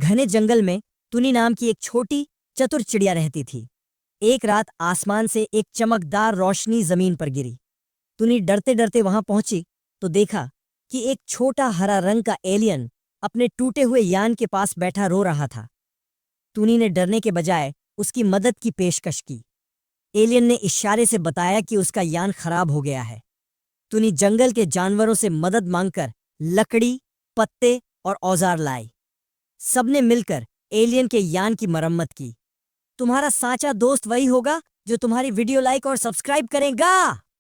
घने जंगल में तुनी नाम की एक छोटी चतुर चिड़िया रहती थी। एक रात आसमान से एक चमकदार रोशनी जमीन पर गिरी। तुनी डरते डरते वहां पहुंची तो देखा कि एक छोटा हरा रंग का एलियन अपने टूटे हुए यान के पास बैठा रो रहा था। तुनी ने डरने के बजाय उसकी मदद की पेशकश की। एलियन ने इशारे से बताया कि उसका यान खराब हो गया है। तुनी जंगल के जानवरों से मदद मांगकर लकड़ी, पत्ते और औजार लाई। सबने मिलकर एलियन के यान की मरम्मत की। तुम्हारा साचा दोस्त वही होगा जो तुम्हारी वीडियो लाइक और सब्सक्राइब करेगा।